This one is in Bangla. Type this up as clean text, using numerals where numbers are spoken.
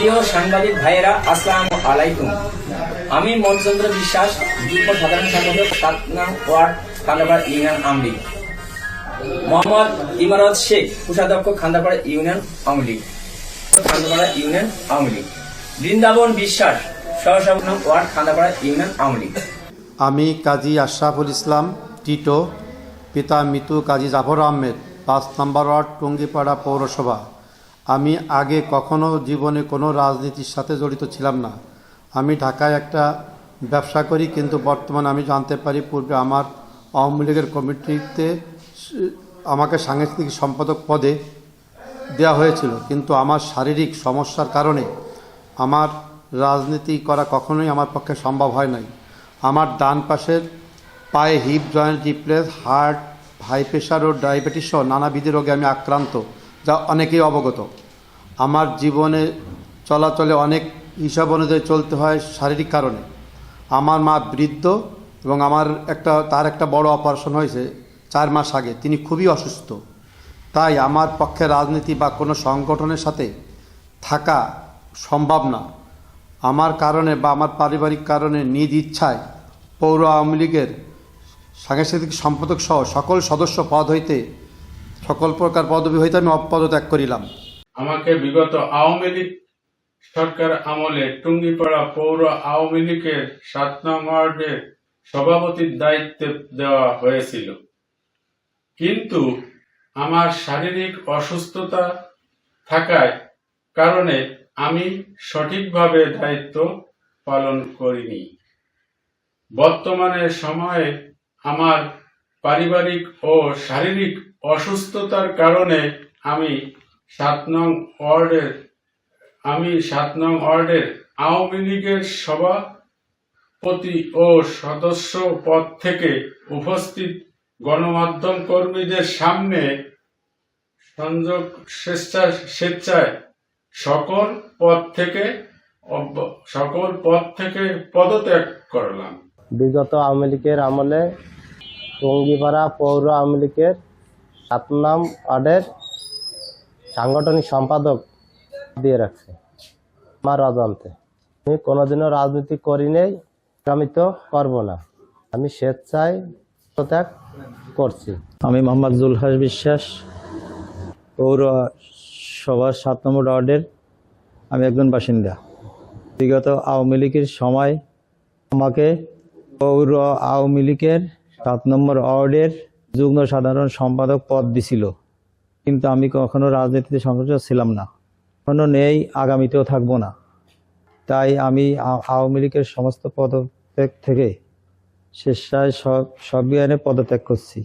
প্রিয় সাংবাদিক ভাইয়েরা, আসসালামু আলাইকুম। আমি মনচন্দ্র বিশ্বাস, যুগ্ম সাধারণ সম্পাদক 7 নং ওয়ার্ড খান্দাপাড়া ইউনিয়ন আওয়ামী লীগ। মোহাম্মদ ইমারত শেখ, কোষাধ্যক্ষ খান্দাপাড়া ইউনিয়ন আওয়ামী লীগ। খান্দাপাড়া ইউনিয়ন আওয়ামী লীগ। বৃন্দাবন বিশ্বাস, সহ-সভাপতি নং ওয়ার্ড খান্দাপাড়া ইউনিয়ন আওয়ামী লীগ। আমি কাজী আশরাফুল ইসলাম টিটো, পিতা মৃত্যু কাজী জাফর আহমেদ, 5 নম্বর ওয়ার্ড টুঙ্গিপাড়া পৌরসভা। আমি আগে কখনো জীবনে কোনো রাজনীতির সাথে জড়িত ছিলাম না। আমি ঢাকায় একটা ব্যবসা করি, কিন্তু বর্তমানে আমি জানতে পারি পূর্বে আমার আওয়ামী লীগের কমিটিতে আমাকে সাংগঠনিক সম্পাদক পদে দেওয়া হয়েছিল, কিন্তু আমার শারীরিক সমস্যার কারণে আমার রাজনীতি করা কখনোই আমার পক্ষে সম্ভব হয় নাই। আমার ডান পাশের পায়ে hip joint replace, heart, high pressure ও ডায়াবেটিস সহ নানাবিধ রোগে আমি আক্রান্ত, যা অনেকেই অবগত। আমার জীবনে চলাচলে অনেক হিসাব অনুযায়ী চলতে হয় শারীরিক কারণে। আমার মা বৃদ্ধ এবং তার একটা বড় অপারেশন হয়েছে 4 মাস আগে। তিনি খুবই অসুস্থ, তাই আমার পক্ষে রাজনীতি বা কোনো সংগঠনের সাথে থাকা সম্ভব না। আমার কারণে বা আমার পারিবারিক কারণে নিজ ইচ্ছায় পৌর আওয়ামী লীগের সাংগঠনিক সম্পাদক সহ সকল সদস্য পদ হইতে সকল প্রকার পদবি হইতে আমি পদত্যাগ করিলাম। আমাকে বিগত আওয়ামী লীগ সরকার আমলে টুঙ্গিপাড়া পৌর আওয়ামী লীগের 7 নং ওয়ার্ডের সভাপতির দায়িত্ব দেওয়া হয়েছিল, কিন্তু আমার শারীরিক অসুস্থতা থাকায় কারণে আমি সঠিকভাবে দায়িত্ব পালন করিনি। বর্তমানে সময়ে আমার পারিবারিক ও শারীরিক অসুস্থতার কারণে আমি 7 নং ওয়ার্ডের আওয়ামী লীগের সভাপতি ও সদস্য পদ থেকে উপস্থিত গণমাধ্যম কর্মীদের সামনে স্বেচ্ছায় সকল পদ থেকে পদত্যাগ করলাম। বিগত আওয়ামী লীগের আমলে টুঙ্গিপাড়া পৌর আওয়ামী লীগের 7 নং ওয়ার্ডের সাংগঠনিক সম্পাদক দিয়ে রাখছে আমার অজান্তে। আমি কোনোদিনও রাজনীতি করি নেই, আমি তো করবো না। আমি স্বেচ্ছায় পদত্যাগ করছি। আমি মোহাম্মদ জুলহাস বিশ্বাস, পৌরসভা 7 নম্বর ওয়ার্ডের আমি একজন বাসিন্দা। বিগত আওয়ামী লীগের সময় আমাকে পৌর আওয়ামী লীগের 7 নম্বর ওয়ার্ডের যুগ্ম সাধারণ সম্পাদক পদ দিছিল, কিন্তু আমি কখনো রাজনীতিতে সংশ্লিষ্ট ছিলাম না, কখনো নেই, আগামীতেও থাকবো না। তাই আমি আওয়ামী লীগের সমস্ত পদত্যাগ থেকে স্বেচ্ছায় সবিয়ানে পদত্যাগ করছি।